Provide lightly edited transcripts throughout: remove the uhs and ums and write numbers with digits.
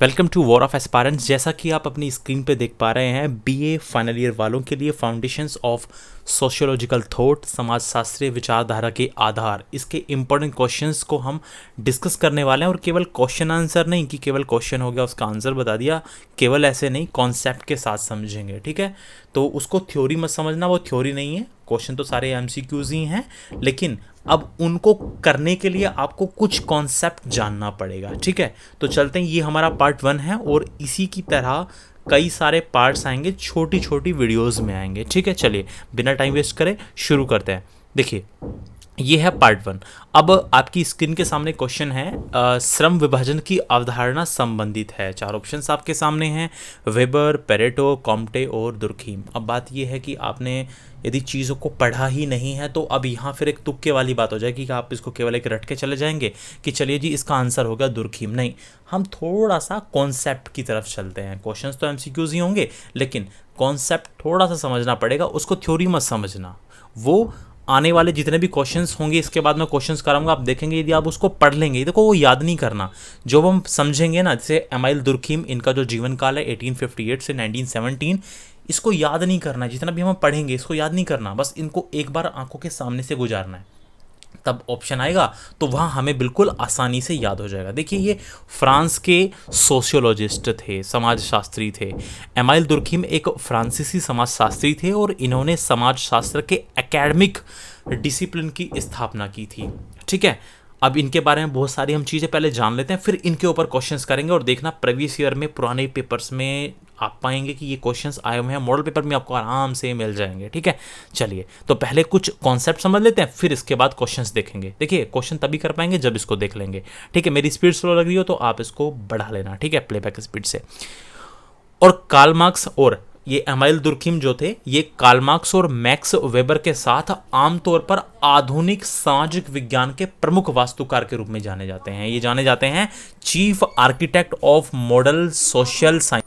Welcome to war of aspirants. जैसा कि आप अपनी स्क्रीन पे देख पा रहे हैं, बीए फाइनल ईयर वालों के लिए फाउंडेशंस ऑफ सोशियोलॉजिकल थॉट, समाजशास्त्रीय विचारधारा के आधार, इसके इंपॉर्टेंट क्वेश्चंस को हम डिस्कस करने वाले हैं। और केवल क्वेश्चन आंसर नहीं कि केवल क्वेश्चन हो गया उसका आंसर बता दिया, केवल ऐसे नहीं, कॉन्सेप्ट के साथ समझेंगे। ठीक है, तो उसको थ्योरी मत समझना, वो थ्योरी नहीं है। क्वेश्चन तो सारे एमसीक्यूज ही हैं, लेकिन अब उनको करने के लिए आपको कुछ कॉन्सेप्ट जानना पड़ेगा। ठीक है, तो चलते हैं, ये हमारा पार्ट 1 है और इसी की तरह कई सारे पार्ट्स आएंगे, छोटी छोटी वीडियोस में आएंगे। ठीक है, चलिए बिना टाइम वेस्ट करे शुरू करते हैं। देखिए, ये है पार्ट 1। अब आपकी स्क्रीन के सामने क्वेश्चन है, श्रम विभाजन की अवधारणा संबंधित है। 4 ऑप्शंस आपके सामने हैं, वेबर, पेरेटो, कॉम्टे और दुर्खीम। अब बात ये है कि आपने यदि चीज़ों को पढ़ा ही नहीं है तो अब यहाँ फिर एक तुक्के वाली बात हो जाएगी कि आप इसको केवल एक रट के चले जाएंगे कि चलिए जी इसका आंसर होगा दुर्खीम। नहीं, हम थोड़ा सा कॉन्सेप्ट की तरफ चलते हैं। क्वेश्चंस तो एमसीक्यूज ही होंगे, लेकिन कॉन्सेप्ट थोड़ा सा समझना पड़ेगा, उसको थ्योरी मत समझना। वो आने वाले जितने भी क्वेश्चंस होंगे, इसके बाद मैं क्वेश्चंस कराऊंगा, आप देखेंगे यदि आप उसको पढ़ लेंगे, देखो वो याद नहीं करना। जो हम समझेंगे ना, जैसे एमाइल दुर्खीम, इनका जो जीवन काल है 1858 से 1917, इसको याद नहीं करना। जितना भी हम पढ़ेंगे इसको याद नहीं करना, बस इनको एक बार आंखों के सामने से गुजारना है। तब ऑप्शन आएगा तो वहाँ हमें बिल्कुल आसानी से याद हो जाएगा। देखिए, ये फ्रांस के सोशियोलॉजिस्ट थे, समाजशास्त्री थे। एमाइल दुर्खीम एक फ्रांसीसी समाजशास्त्री थे और इन्होंने समाजशास्त्र के एकेडमिक डिसिप्लिन की स्थापना की थी। ठीक है, अब इनके बारे में बहुत सारी हम चीज़ें पहले जान लेते हैं, फिर इनके ऊपर क्वेश्चंस करेंगे। और देखना, प्रीवियस ईयर में पुराने पेपर्स में आप पाएंगे कि ये क्वेश्चंस आए हुए हैं, मॉडल पेपर में आपको आराम से मिल जाएंगे। ठीक है, चलिए तो पहले कुछ कॉन्सेप्ट समझ लेते हैं, फिर इसके बाद क्वेश्चंस देखेंगे। देखिए, क्वेश्चन तभी कर पाएंगे जब इसको देख लेंगे। ठीक है, मेरी स्पीड स्लो लग रही हो तो आप इसको बढ़ा लेना, ठीक है, प्लेबैक स्पीड से। और कार्ल मार्क्स और ये एमाइल दुर्खीम जो थे, ये कार्ल मार्क्स और मैक्स वेबर के साथ आमतौर पर आधुनिक सामाजिक विज्ञान के प्रमुख वास्तुकार के रूप में जाने जाते हैं। ये जाने जाते हैं chief architect of model social science.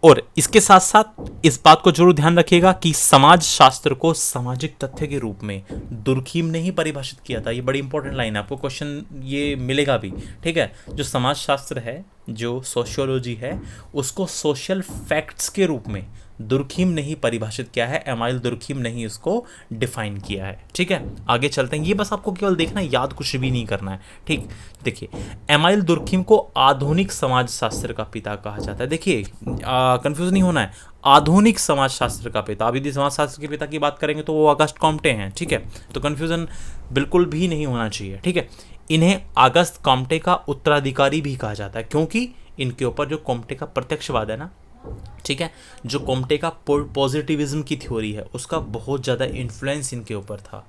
और इसके साथ साथ इस बात को जरूर ध्यान रखिएगा कि समाज शास्त्र को सामाजिक तथ्य के रूप में दुर्खीम ने ही परिभाषित किया था। ये बड़ी इंपॉर्टेंट लाइन है, आपको क्वेश्चन ये मिलेगा भी। ठीक है, जो समाज शास्त्र है, जो सोशियोलॉजी है, उसको सोशल फैक्ट्स के रूप में दुर्खीम ने ही परिभाषित किया है, एमाइल दुर्खीम ने ही उसको डिफाइन किया है। ठीक है, आगे चलते हैं। ये बस आपको केवल देखना है, याद कुछ भी नहीं करना है। ठीक, देखिए, एमाइल दुर्खीम को आधुनिक समाजशास्त्र का पिता कहा जाता है। देखिए, कंफ्यूज नहीं होना है, आधुनिक समाजशास्त्र का पिता। अब यदि समाजशास्त्र के पिता की बात करेंगे तो वो अगस्त कॉम्टे हैं। ठीक है, तो कंफ्यूजन बिल्कुल भी नहीं होना चाहिए। ठीक है, इन्हें अगस्त कॉम्टे का उत्तराधिकारी भी कहा जाता है, क्योंकि इनके ऊपर जो कॉम्टे का प्रत्यक्षवाद है ना, ठीक है, जो कॉम्टे का पॉजिटिविज्म की थ्योरी है, उसका बहुत ज़्यादा इन्फ्लुएंस इनके ऊपर था।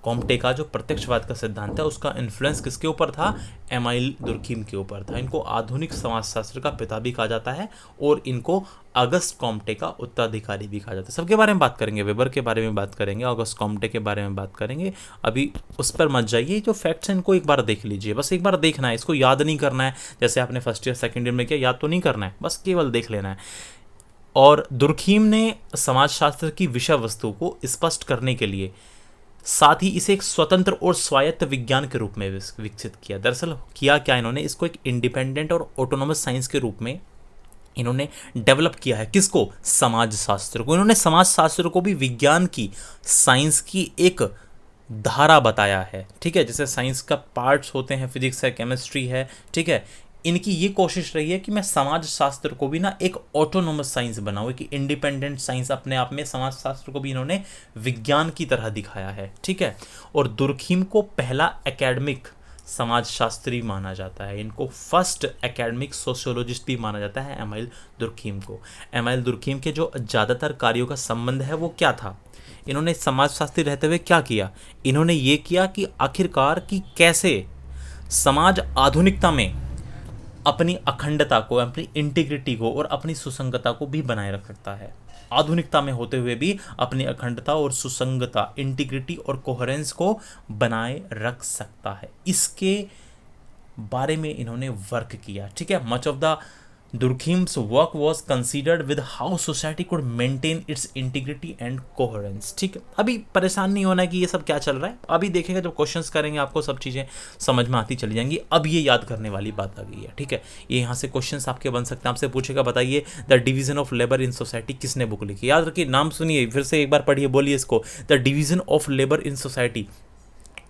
कॉम्टे का जो प्रत्यक्षवाद का सिद्धांत है, उसका इन्फ्लुएंस किसके ऊपर था? एमाइल दुर्खीम के ऊपर था। इनको आधुनिक समाजशास्त्र का पिता भी कहा जाता है और इनको अगस्त कॉम्टे का उत्तराधिकारी भी कहा जाता है। सबके बारे में बात करेंगे, वेबर के बारे में बात करेंगे, अगस्त कॉम्टे के बारे में बात करेंगे। अभी उस पर मत जाइए, जो फैक्ट्स हैं इनको एक बार देख लीजिए, बस एक बार देखना है, इसको याद नहीं करना है। जैसे आपने फर्स्ट ईयर सेकेंड ईयर में किया, याद तो नहीं करना है, बस केवल देख लेना है। और दुर्खीम ने समाजशास्त्र की विषय वस्तु को स्पष्ट करने के लिए साथ ही इसे एक स्वतंत्र और स्वायत्त विज्ञान के रूप में विकसित किया। दरअसल किया क्या इन्होंने, इसको एक इंडिपेंडेंट और ऑटोनोमस साइंस के रूप में इन्होंने डेवलप किया है। किसको? समाजशास्त्र को। इन्होंने समाजशास्त्र को भी विज्ञान की, साइंस की एक धारा बताया है। ठीक है, जैसे साइंस का पार्ट्स होते हैं, फिजिक्स है, केमिस्ट्री है। ठीक है, इनकी ये कोशिश रही है कि मैं समाज शास्त्र को भी ना एक ऑटोनोमस साइंस बनाऊं, कि इंडिपेंडेंट साइंस अपने आप में। समाज शास्त्र को भी इन्होंने विज्ञान की तरह दिखाया है। ठीक है, और दुर्खीम को पहला एकेडमिक समाजशास्त्री माना जाता है। इनको फर्स्ट एकेडमिक सोशियोलॉजिस्ट भी माना जाता है, एमाइल दुर्खीम को। एमाइल दुर्खीम के जो ज़्यादातर कार्यों का संबंध है वो क्या था? इन्होंने समाजशास्त्री रहते हुए क्या किया? इन्होंने ये किया कि आखिरकार कि कैसे समाज आधुनिकता में अपनी अखंडता को, अपनी इंटीग्रिटी को और अपनी सुसंगता को भी बनाए रख सकता है। आधुनिकता में होते हुए भी अपनी अखंडता और सुसंगता, इंटीग्रिटी और कोहेरेंस को बनाए रख सकता है। इसके बारे में इन्होंने वर्क किया। ठीक है, much of the Durkheim's work was considered with how society could maintain its integrity and coherence. ठीक है, अभी परेशान नहीं होना कि ये सब क्या चल रहा है, अभी देखेंगे जब क्वेश्चंस करेंगे आपको सब चीज़ें समझ में आती चली जाएंगी। अब ये याद करने वाली बात आ गई है। ठीक है, ये यहाँ से क्वेश्चंस आपके बन सकते हैं। आपसे पूछेगा बताइए the division of labour in society किसने बुक लिखी। याद रखिए, नाम सुनिए, फिर से एक बार पढ़िए, बोलिए इसको, the division of labour in society.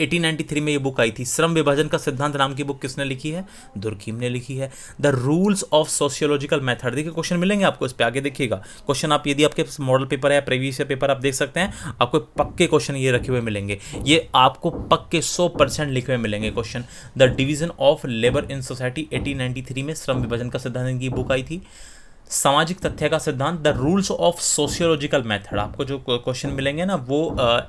1893 में ये बुक आई थी। श्रम विभाजन का सिद्धांत नाम की बुक किसने लिखी है? दुर्खीम ने लिखी है। The rules of sociological method, देखिए क्वेश्चन मिलेंगे आपको इस पे, आगे देखिएगा क्वेश्चन। आप यदि आपके मॉडल पेपर है, प्रीवियस पेपर आप देख सकते हैं, आपको पक्के क्वेश्चन ये रखे हुए मिलेंगे, ये आपको पक्के 100% लिखे हुए मिलेंगे question. The division of labour in society 1893 में श्रम विभाजन का सिद्धांत की बुक आई थी। सामाजिक तथ्य का सिद्धांत, the rules of sociological method, आपको जो क्वेश्चन मिलेंगे ना वो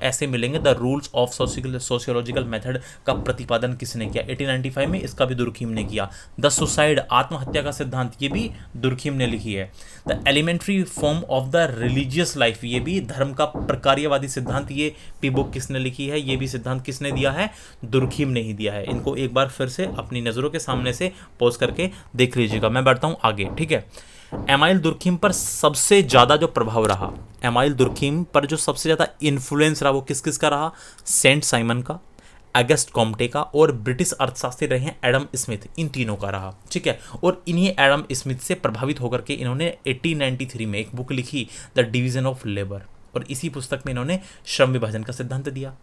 ऐसे मिलेंगे, the rules of sociological method का प्रतिपादन किसने किया? 1895 में इसका भी दुर्खीम ने किया। द सुसाइड, आत्महत्या का सिद्धांत, ये भी दुर्खीम ने लिखी है। The elementary form of the religious life, ये भी धर्म का प्रकार्यवादी सिद्धांत, ये भी बुक किसने लिखी है? ये भी सिद्धांत किसने दिया है? दुर्खीम ने ही दिया है। इनको एक बार फिर से अपनी नज़रों के सामने से पॉज करके देख लीजिएगा। मैं बढ़ता हूँ आगे। ठीक है, एमाइल दुर्खीम पर सबसे ज़्यादा जो प्रभाव रहा, एमाइल दुर्खीम पर जो सबसे ज़्यादा इन्फ्लुएंस रहा वो किस किस का रहा? सेंट साइमन का, अगस्ट कॉम्टे का, और ब्रिटिश अर्थशास्त्री रहे हैं एडम स्मिथ, इन तीनों का रहा। ठीक है, और इन्हीं एडम स्मिथ से प्रभावित होकर के इन्होंने 1893 में एक बुक लिखी, द डिवीजन ऑफ लेबर, और इसी पुस्तक में इन्होंने श्रम विभाजन का सिद्धांत दिया।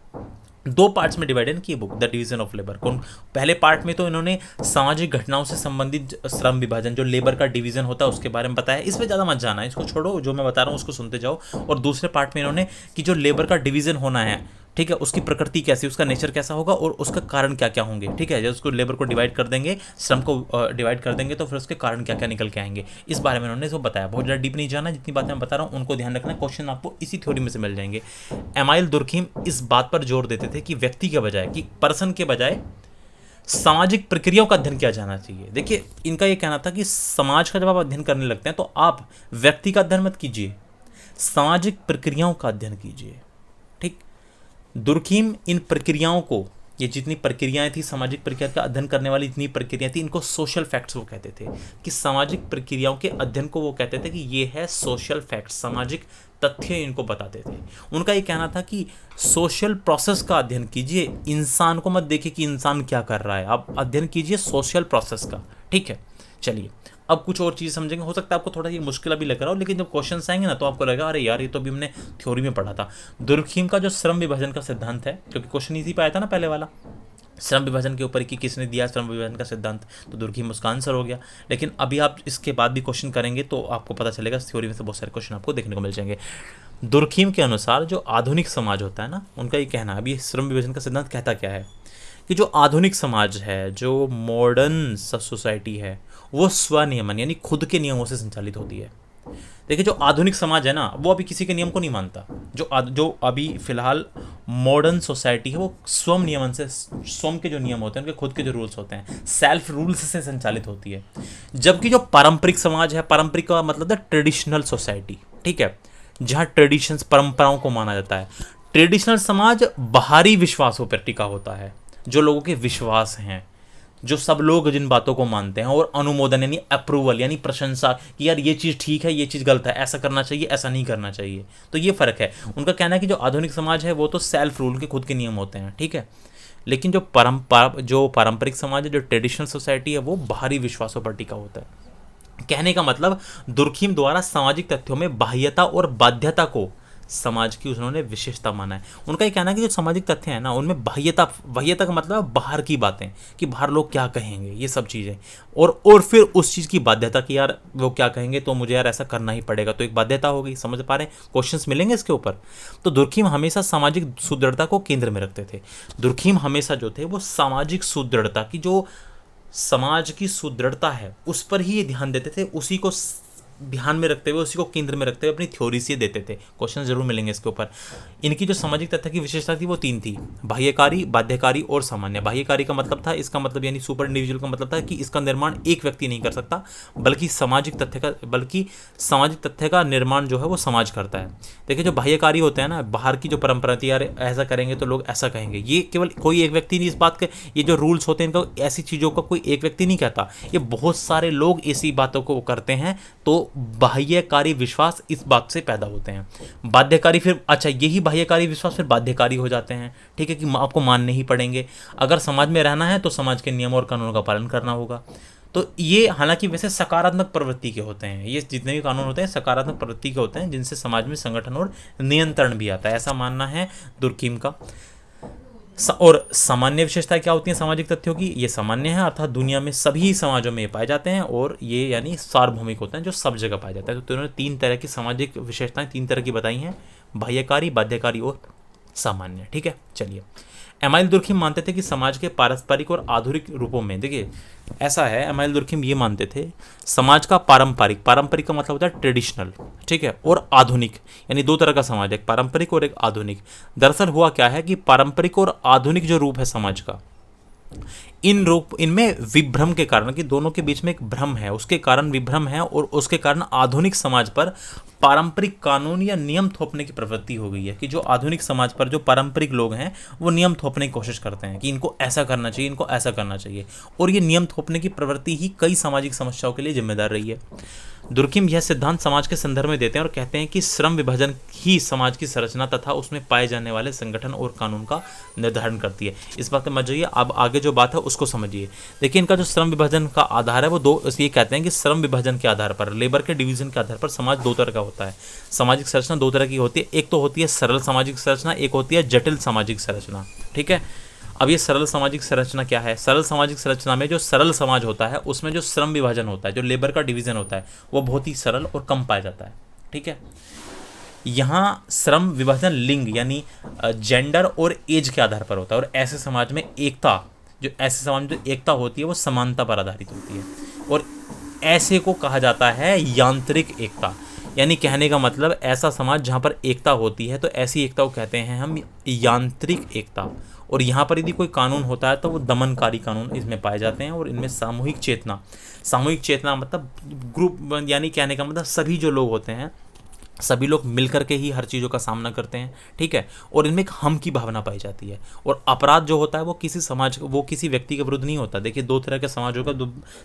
दो पार्ट्स में डिवाइडेड की book, the division of labour. कौन? पहले पार्ट में तो इन्होंने सामाजिक घटनाओं से संबंधित श्रम विभाजन, जो लेबर का डिवीजन होता है उसके बारे में बताया। इसमें ज़्यादा मत जाना है, इसको छोड़ो, जो मैं बता रहा हूँ उसको सुनते जाओ। और दूसरे पार्ट में इन्होंने कि जो लेबर का डिवीजन होना है, ठीक है, उसकी प्रकृति कैसी, उसका नेचर कैसा होगा और उसका कारण क्या क्या होंगे। ठीक है, जब उसको लेबर को डिवाइड कर देंगे, श्रम को डिवाइड कर देंगे, तो फिर उसके कारण क्या क्या निकल के आएंगे, इस बारे में उन्होंने इसको बताया। बहुत ज़्यादा डीप नहीं जाना, जितनी बातें मैं बता रहा हूँ उनको ध्यान रखना, क्वेश्चन आपको इसी थ्योरी में से मिल जाएंगे। एमाइल दुर्खीम इस बात पर जोर देते थे कि व्यक्ति के बजाय, कि पर्सन के बजाय सामाजिक प्रक्रियाओं का अध्ययन किया जाना चाहिए। देखिए, इनका यह कहना था कि समाज का जब आप अध्ययन करने लगते हैं तो आप व्यक्ति का अध्ययन मत कीजिए, सामाजिक प्रक्रियाओं का अध्ययन कीजिए। ठीक, दुर्खीम इन प्रक्रियाओं को, ये जितनी प्रक्रियाएं थी, सामाजिक प्रक्रिया का अध्ययन करने वाली जितनी प्रक्रियाएं थी, इनको सोशल फैक्ट्स वो कहते थे, कि सामाजिक प्रक्रियाओं के अध्ययन को वो कहते थे कि ये है सोशल फैक्ट्स, सामाजिक तथ्य इनको बताते थे। उनका ये कहना था कि सोशल प्रोसेस का अध्ययन कीजिए, इंसान को मत देखिए कि इंसान क्या कर रहा है, आप अध्ययन कीजिए सोशल प्रोसेस का। ठीक है, चलिए अब कुछ और चीज़ समझेंगे। हो सकता है आपको थोड़ा ये मुश्किल अभी लग रहा हो, लेकिन जब क्वेश्चंस आएंगे ना तो आपको लगेगा अरे यार ये तो अभी हमने थ्योरी में पढ़ा था। दुर्खीम का जो श्रम विभाजन का सिद्धांत है, क्योंकि क्वेश्चन इसी पे आया था ना पहले वाला, श्रम विभाजन के ऊपर कि किसने दिया श्रम विभाजन का सिद्धांत, तो दुर्खीम उसका आंसर हो गया। लेकिन अभी आप इसके बाद भी क्वेश्चन करेंगे तो आपको पता चलेगा, थ्योरी में से बहुत सारे क्वेश्चन आपको देखने को मिल जाएंगे। दुर्खीम के अनुसार जो आधुनिक समाज होता है ना, उनका ये कहना है, अभी श्रम विभाजन का सिद्धांत कहता क्या है, कि जो आधुनिक समाज है, जो मॉडर्न सोसाइटी है, वो स्वनियमन यानी खुद के नियमों से संचालित होती है। देखिए, जो आधुनिक समाज है ना, वो अभी किसी के नियम को नहीं मानता। जो अभी फिलहाल मॉडर्न सोसाइटी है, वो स्वयं नियमन से, स्वयं के जो नियम होते हैं, उनके खुद के जो रूल्स होते हैं, सेल्फ रूल्स से संचालित होती है। जबकि जो पारंपरिक समाज है, पारंपरिक का मतलब है ट्रेडिशनल सोसाइटी, ठीक है, जहाँ ट्रेडिशंस, परंपराओं को माना जाता है। ट्रेडिशनल समाज बाहरी विश्वासों पर टिका होता है, जो लोगों के विश्वास हैं, जो सब लोग जिन बातों को मानते हैं, और अनुमोदन यानी अप्रूवल यानी प्रशंसा, कि यार ये चीज़ ठीक है, ये चीज़ गलत है, ऐसा करना चाहिए, ऐसा नहीं करना चाहिए। तो ये फ़र्क है। उनका कहना है कि जो आधुनिक समाज है वो तो सेल्फ रूल के खुद के नियम होते हैं, ठीक है, लेकिन जो पारंपरिक समाज है, जो ट्रेडिशनल सोसाइटी है, वो बाहरी विश्वासों पर टिका होता है। कहने का मतलब, दुर्खीम द्वारा सामाजिक तथ्यों में बाह्यता और बाध्यता को समाज की उन्होंने विशेषता माना है। उनका ये कहना है कि जो सामाजिक तथ्य है ना, उनमें बाह्यता का मतलब बाहर की बातें, कि बाहर लोग क्या कहेंगे, ये सब चीज़ें, और फिर उस चीज़ की बाध्यता कि यार वो क्या कहेंगे तो मुझे यार ऐसा करना ही पड़ेगा, तो एक बाध्यता हो गई। समझ पा रहे हैं? क्वेश्चंस मिलेंगे इसके ऊपर। तो दुर्खीम हमेशा सामाजिक सुदृढ़ता को केंद्र में रखते थे। दुर्खीम हमेशा जो थे वो सामाजिक सुदृढ़ता की, जो समाज की सुदृढ़ता है उस पर ही ध्यान देते थे, उसी को ध्यान में रखते हुए, उसी को केंद्र में रखते हुए अपनी थ्योरी से देते थे। क्वेश्चन जरूर मिलेंगे इसके ऊपर। इनकी जो सामाजिक तथ्य की विशेषता थी वो 3 थी, बाह्यकारी, बाध्यकारी और सामान्य। बाह्यकारी का मतलब था, इसका मतलब यानी सुपर इंडिविजुअल का मतलब था कि इसका निर्माण एक व्यक्ति नहीं कर सकता, बल्कि सामाजिक तथ्य का निर्माण जो है वो समाज करता है। देखिए जो बाह्यकारी होते हैं ना, बाहर की जो परंपरा थी, यार ऐसा करेंगे तो लोग ऐसा कहेंगे, ये केवल कोई एक व्यक्ति नहीं इस बात के, ये जो रूल्स होते हैं इनका ऐसी चीज़ों का कोई एक व्यक्ति नहीं कहता, ये बहुत सारे लोग ऐसी बातों को करते हैं, तो बाह्यकारी विश्वास इस बात से पैदा होते हैं। बाध्यकारी फिर, अच्छा यही बाह्यकारी विश्वास फिर बाध्यकारी हो जाते हैं, ठीक है, कि आपको मानने ही पड़ेंगे। अगर समाज में रहना है तो समाज के नियमों और कानूनों का पालन करना होगा। तो ये हालांकि वैसे सकारात्मक प्रवृत्ति के होते हैं, ये जितने भी कानून होते हैं सकारात्मक प्रवृत्ति के होते हैं, जिनसे समाज में संगठन और नियंत्रण भी आता है, ऐसा मानना है दुर्कीम का। और सामान्य विशेषताएं क्या होती हैं सामाजिक तथ्यों की? ये सामान्य है, अर्थात दुनिया में सभी समाजों में ये पाए जाते हैं, और ये यानी सार्वभौमिक होते हैं, जो सब जगह पाया जाता है। तो उन्होंने 3 तरह की सामाजिक विशेषताएं 3 तरह की बताई हैं, बाह्यकारी, बाध्यकारी और सामान्य। ठीक है, चलिए। एमाइल दुर्खिम मानते थे कि समाज के पारस्परिक और आधुनिक रूपों में, देखिए ऐसा है, एमाइल दुर्खिम ये मानते थे समाज का पारंपरिक का मतलब होता है ट्रेडिशनल, ठीक है, और आधुनिक, यानी 2 तरह का समाज है, एक पारंपरिक और एक आधुनिक। दरअसल हुआ क्या है कि पारंपरिक और आधुनिक जो रूप है समाज का, इनमें विभ्रम के कारण, कि दोनों के बीच में एक भ्रम है, उसके कारण विभ्रम है, और उसके कारण आधुनिक समाज पर पारंपरिक कानून या नियम थोपने की प्रवृत्ति हो गई है, कि जो आधुनिक समाज पर जो पारंपरिक लोग हैं वो नियम थोपने की कोशिश करते हैं कि इनको ऐसा करना चाहिए, इनको ऐसा करना चाहिए, और ये नियम थोपने की प्रवृत्ति ही कई सामाजिक समस्याओं के लिए जिम्मेदार रही है। दुर्खिम यह सिद्धांत समाज के संदर्भ में देते हैं और कहते हैं कि श्रम विभाजन ही समाज की संरचना तथा उसमें पाए जाने वाले संगठन और कानून का निर्धारण करती है। इस बात में मत जाइए, अब आगे जो बात है उसको समझिए। देखिए इनका जो श्रम विभाजन का आधार है वो 2, ये कहते हैं कि श्रम विभाजन के आधार पर, लेबर के डिवीजन के आधार पर समाज 2 तरह का होता है। सामाजिक संरचना 2 तरह की होती है, एक तो होती है सरल सामाजिक संरचना, एक होती है जटिल सामाजिक संरचना। ठीक है, अब ये सरल सामाजिक संरचना क्या है? सरल सामाजिक संरचना में जो सरल समाज होता है उसमें जो श्रम विभाजन होता है, जो लेबर का डिवीजन होता है, वो बहुत ही सरल और कम पाया जाता है। ठीक है, यहाँ श्रम विभाजन लिंग यानी जेंडर और एज के आधार पर होता है, और ऐसे समाज में ऐसे समाज में जो एकता होती है वो समानता पर आधारित होती है, और ऐसे को कहा जाता है यांत्रिक एकता। यानी कहने का मतलब ऐसा समाज जहाँ पर एकता होती है तो ऐसी एकता को कहते हैं हम यांत्रिक एकता। और यहाँ पर यदि कोई कानून होता है तो वो दमनकारी कानून इसमें पाए जाते हैं, और इनमें सामूहिक चेतना मतलब ग्रुप, यानी कहने का मतलब सभी जो लोग होते हैं सभी लोग मिलकर के ही हर चीज़ों का सामना करते हैं। ठीक है, और इनमें एक हम की भावना पाई जाती है। और अपराध जो होता है वो किसी व्यक्ति के विरुद्ध नहीं होता। देखिए 2 तरह के समाज होगा,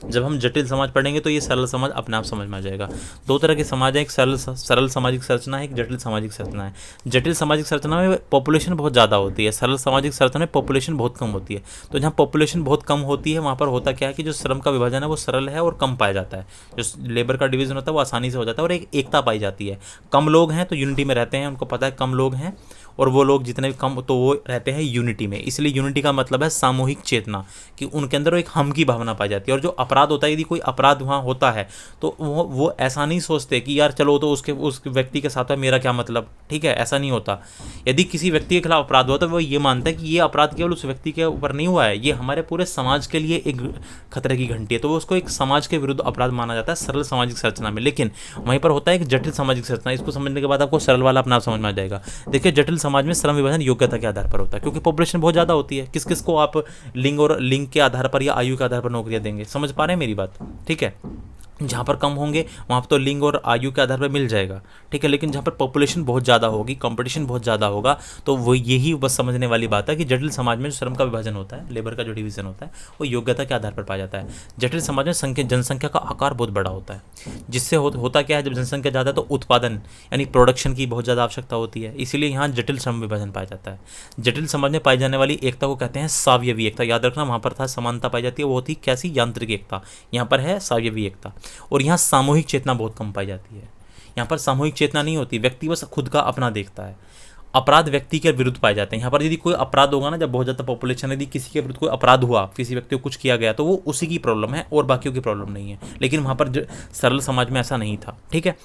जब हम जटिल समाज पढ़ेंगे तो ये सरल समाज अपने आप समझ में आ जाएगा। 2 तरह के समाज है, एक सरल सामाजिक संरचना है, एक जटिल सामाजिक संरचना है। जटिल सामाजिक संरचना में पॉपुलेशन बहुत ज़्यादा होती है, सरल सामाजिक संरचना में पॉपुलेशन बहुत कम होती है। तो जहाँ पॉपुलेशन बहुत कम होती है वहाँ पर होता क्या है कि जो श्रम का विभाजन है वो सरल है और कम पाया जाता है, जो लेबर का डिवीजन होता है वो आसानी से हो जाता है, और एक एकता पाई जाती है। कम लोग हैं तो यूनिटी में रहते हैं, उनको पता है कम लोग हैं, और वो लोग जितने भी कम तो वो रहते हैं यूनिटी में। इसलिए यूनिटी का मतलब है सामूहिक चेतना, कि उनके अंदर एक हम की भावना पाई जाती है। और जो अपराध होता है, यदि कोई अपराध वहाँ होता है तो वो ऐसा नहीं सोचते कि यार चलो तो उस व्यक्ति के साथ है, मेरा क्या मतलब। ठीक है, ऐसा नहीं होता। यदि किसी व्यक्ति के खिलाफ अपराध हुआ तो वो ये मानता है कि ये अपराध केवल उस व्यक्ति के ऊपर नहीं हुआ है, ये हमारे पूरे समाज के लिए एक खतरे की घंटी है, तो वो उसको एक समाज के विरुद्ध अपराध माना जाता है सरल सामाजिक संरचना में। लेकिन वहीं पर होता है एक जटिल सामाजिक संरचना, इसको समझने के बाद आपको सरल वाला अपना समझ में आ जाएगा। देखिए जटिल समाज में श्रम विभाजन योग्यता के आधार पर होता है, क्योंकि पॉपुलेशन बहुत ज़्यादा होती है। किस किस को आप लिंग के आधार पर या आयु के आधार पर नौकरियां देंगे? समझ पा रहे हैं मेरी बात? ठीक है, जहाँ पर कम होंगे वहाँ पर तो लिंग और आयु के आधार पर मिल जाएगा। ठीक है, लेकिन जहाँ पर पॉपुलेशन बहुत ज़्यादा होगी, कंपटीशन बहुत ज़्यादा होगा, तो वो यही बस समझने वाली बात है कि जटिल समाज में जो श्रम का विभाजन होता है, लेबर का जो डिवीजन होता है, वो योग्यता के आधार पर पाया जाता है। जटिल समाज में जनसंख्या का आकार बहुत बड़ा होता है, जिससे होता क्या है, जब जनसंख्या ज़्यादा तो उत्पादन यानी प्रोडक्शन की बहुत ज़्यादा आवश्यकता होती है, इसीलिए यहाँ जटिल श्रम विभाजन पाया जाता है। जटिल समाज में पाई जाने वाली एकता को कहते हैं सावयवी एकता। याद रखना, वहाँ पर था समानता पाई जाती है, वो थी कैसी? यांत्रिक एकता। यहाँ पर है सावयवी एकता। और यहाँ सामूहिक चेतना बहुत कम पाई जाती है। यहाँ पर सामूहिक चेतना नहीं होती, व्यक्ति बस खुद का अपना देखता है। अपराध व्यक्ति के विरुद्ध पाए जाते हैं। यहाँ पर यदि कोई अपराध होगा ना, जब बहुत ज़्यादा पॉपुलेशन, यदि किसी के विरुद्ध कोई अपराध हुआ, किसी व्यक्ति को कुछ किया गया, तो वो उसी की प्रॉब्लम है और बाकियों की प्रॉब्लम नहीं है। लेकिन वहाँ पर सरल समाज में ऐसा नहीं था। ठीक है,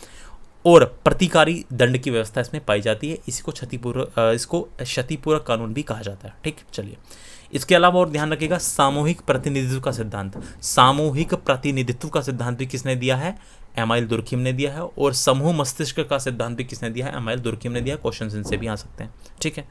और प्रतिकारी दंड की व्यवस्था इसमें पाई जाती है। इसको क्षतिपूर्वक कानून भी कहा जाता है। ठीक, चलिए। इसके अलावा और ध्यान रखिएगा सामूहिक प्रतिनिधित्व का सिद्धांत, सामूहिक प्रतिनिधित्व का सिद्धांत भी किसने दिया है, एमाइल दुर्खिम ने दिया है। और समूह मस्तिष्क का सिद्धांत भी किसने दिया है, एमाइल दुर्खिम ने दिया। क्वेश्चन इनसे भी आ सकते हैं, ठीक है।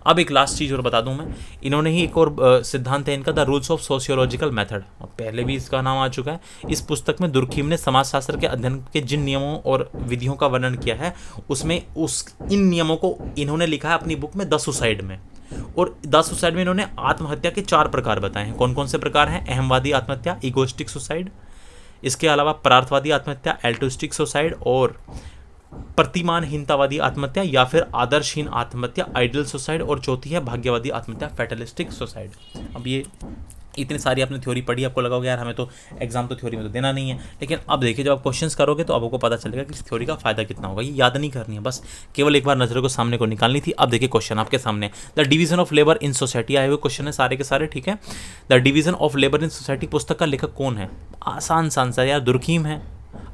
अब एक लास्ट चीज और बता दूं मैं, इन्होंने ही एक और सिद्धांत है इनका, the rules of sociological method, पहले भी इसका नाम आ चुका है। इस पुस्तक में दुर्खिम ने समाजशास्त्र के अध्ययन के जिन नियमों और विधियों का वर्णन किया है, उसमें इन नियमों को इन्होंने लिखा है अपनी बुक में द सुसाइड में। और 10 सुसाइड में इन्होंने आत्महत्या के 4 प्रकार बताए हैं। कौन कौन से प्रकार हैं, अहमवादी आत्महत्या, इगोस्टिक सुसाइड, इसके अलावा परार्थवादी आत्महत्या, एल्टुस्टिक सुसाइड, और प्रतिमानहीनतावादी आत्महत्या या फिर आदर्शहीन आत्महत्या, आइडियल सुसाइड, और चौथी है भाग्यवादी आत्महत्या, फैटलिस्टिक सुसाइड। अब ये इतनी सारी आपने थ्योरी पढ़ी, आपको लगा होगा यार हमें तो एग्जाम तो थ्योरी में तो देना नहीं है, लेकिन अब देखिए जब आप क्वेश्चंस करोगे तो आपको पता चलेगा कि इस थ्योरी का फायदा कितना होगा। ये याद नहीं करनी है, बस केवल एक बार नजरों को सामने को निकालनी थी। अब देखिए क्वेश्चन आपके सामने, the division of labour in society आए हुए क्वेश्चन है सारे के सारे, ठीक है। The division of labour in society पुस्तक का लेखक कौन है, आसान सा आंसर यार दुर्खिम है।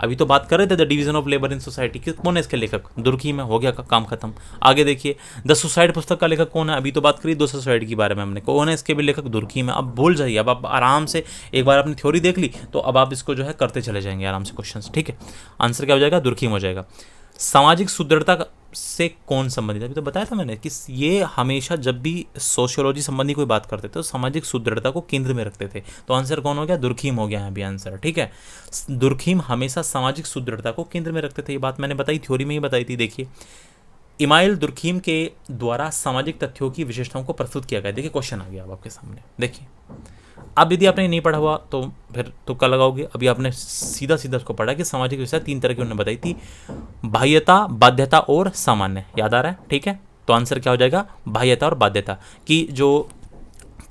अभी तो बात कर रहे थे the division of labour in society, कौन है इसके लेखक, दुर्खिम है, हो गया काम खत्म। आगे देखिए द सुसाइड पुस्तक का लेखक कौन है, अभी तो बात करी दो सुसाइड के बारे में हमने, कौन है इसके भी लेखक, दुर्खिम है। अब भूल जाइए, अब आप आराम से एक बार आपने थ्योरी देख ली तो अब आप इसको जो है करते चले जाएंगे आराम से क्वेश्चंस, ठीक है। आंसर क्या हो जाएगा, दुर्खिम हो जाएगा। सामाजिक सुदृढ़ता से कौन संबंधित है, अभी तो बताया था मैंने कि ये हमेशा जब भी सोशियोलॉजी संबंधी कोई बात करते थे तो सामाजिक सुदृढ़ता को केंद्र में रखते थे। तो आंसर कौन हो गया, दुर्खिम हो गया है अभी आंसर, ठीक है। दुर्खिम हमेशा सामाजिक सुदृढ़ता को केंद्र में रखते थे, ये बात मैंने बताई, थ्योरी में ही बताई थी। देखिए इमाइल दुर्खिम के द्वारा सामाजिक तथ्यों की विशेषताओं को प्रस्तुत किया गया। देखिए क्वेश्चन आ गया अब आपके सामने, देखिए अब यदि आपने नहीं पढ़ा हुआ तो फिर तुक्का लगाओगे। अभी आपने सीधा सीधा उसको पढ़ा कि सामाजिक विषय 3 तरह की उन्होंने बताई थी, बाह्यता, बाध्यता और सामान्य, याद आ रहा है, ठीक है। तो आंसर क्या हो जाएगा, बाह्यता और बाध्यता। कि जो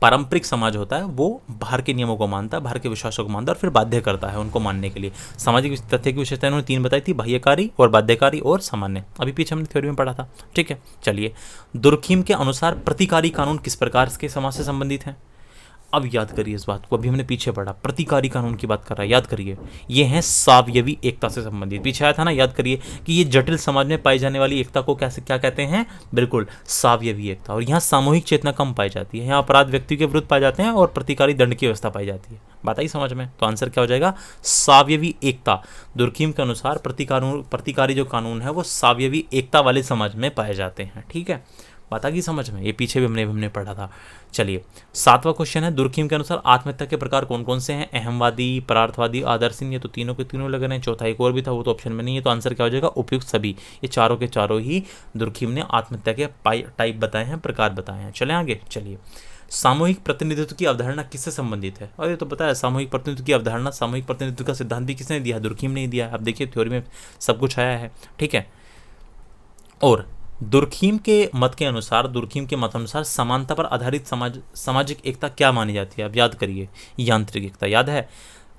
पारंपरिक समाज होता है वो बाहर के नियमों को मानता है, बाहर के विश्वासों को मानता है और फिर बाध्य करता है उनको मानने के लिए। सामाजिक तथ्य की विशेषता उन्होंने 3 बताई थी, बाह्यकारी और बाध्यकारी और सामान्य, अभी पीछे हमने थ्योरी में पढ़ा था, ठीक है। चलिए दुर्खिम के अनुसार प्रतिकारी कानून किस प्रकार के समाज से संबंधित हैं, अब याद करिए इस बात को, अभी हमने पीछे पढ़ा, प्रतिकारी कानून की बात कर रहा है, याद करिए ये है सावयवी एकता से संबंधित, पीछे आया था ना, याद करिए कि ये जटिल समाज में पाई जाने वाली एकता को कैसे क्या कहते हैं, बिल्कुल सावयवी एकता। और यहाँ सामूहिक चेतना कम पाई जाती है, यहाँ अपराध व्यक्ति के विरुद्ध पाए जाते हैं और प्रतिकारी दंड की व्यवस्था पाई जाती है। बात आई समझ में, तो आंसर क्या हो जाएगा, सावयवी एकता। दुर्खिम के अनुसार प्रतिकारी जो कानून है वो सावयवी एकता वाले समाज में पाए जाते हैं, ठीक है। बात आ गई समझ में, ये पीछे भी हमने पढ़ा था। चलिए 7वां क्वेश्चन है, दुर्खिम के अनुसार आत्महत्या के प्रकार कौन कौन से हैं, अहमवादी, परार्थवादी, आदर्शहीन, ये तो तीनों के तीनों लग रहे हैं, चौथा एक और भी था वो तो ऑप्शन में नहीं है। तो आंसर क्या हो जाएगा, उपयुक्त सभी। ये चारों के चारों ही दुर्खिम ने आत्महत्या के टाइप बताए हैं, प्रकार बताए हैं। चले आगे, चलिए सामूहिक प्रतिनिधित्व की अवधारणा किससे संबंधित है, और ये तो पता है सामूहिक प्रतिनिधित्व की अवधारणा, सामूहिक प्रतिनिधित्व का सिद्धांत भी किसने दिया है, दुर्खिम ने दिया है। अब देखिए थ्योरी में सब कुछ आया है, ठीक है। और दुर्खिम के मत के अनुसार, दुर्खिम के मत अनुसार समानता पर आधारित सामाजिक एकता क्या मानी जाती है, अब याद करिए, यांत्रिक एकता, याद है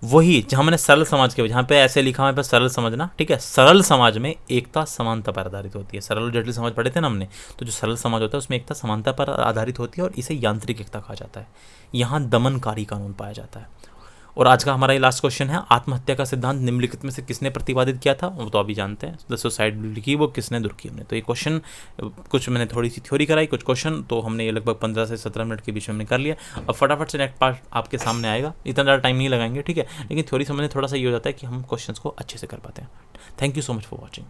वही जहां मैंने सरल समाज के, जहां पे ऐसे लिखा है पे सरल समझना, ठीक है। सरल समाज में एकता समानता पर आधारित होती है। सरल और जटिल समाज पढ़े थे ना हमने, तो जो सरल समाज होता है उसमें एकता समानता पर आधारित होती है और इसे यांत्रिक एकता कहा जाता है। यहाँ दमनकारी कानून पाया जाता है। और आज का हमारा ये लास्ट क्वेश्चन है, आत्महत्या का सिद्धांत निम्नलिखित में से किसने प्रतिपादित किया था, वो तो अभी जानते हैं, द सुसाइड लिखी वो किसने, दुर्खिम ने। तो ये क्वेश्चन कुछ मैंने थोड़ी सी थ्योरी कराई, कुछ क्वेश्चन तो हमने ये लगभग 15 से 17 मिनट के बीच में हमने कर लिया। अब फटाफट से नेक्स्ट पार्ट आपके सामने आएगा, इतना ज़्यादा टाइम नहीं लगाएंगे, ठीक है। लेकिन थ्योरी समझने थोड़ा सा ये हो जाता है कि हम क्वेश्चन को अच्छे से कर पाते हैं। Thank you so much for watching.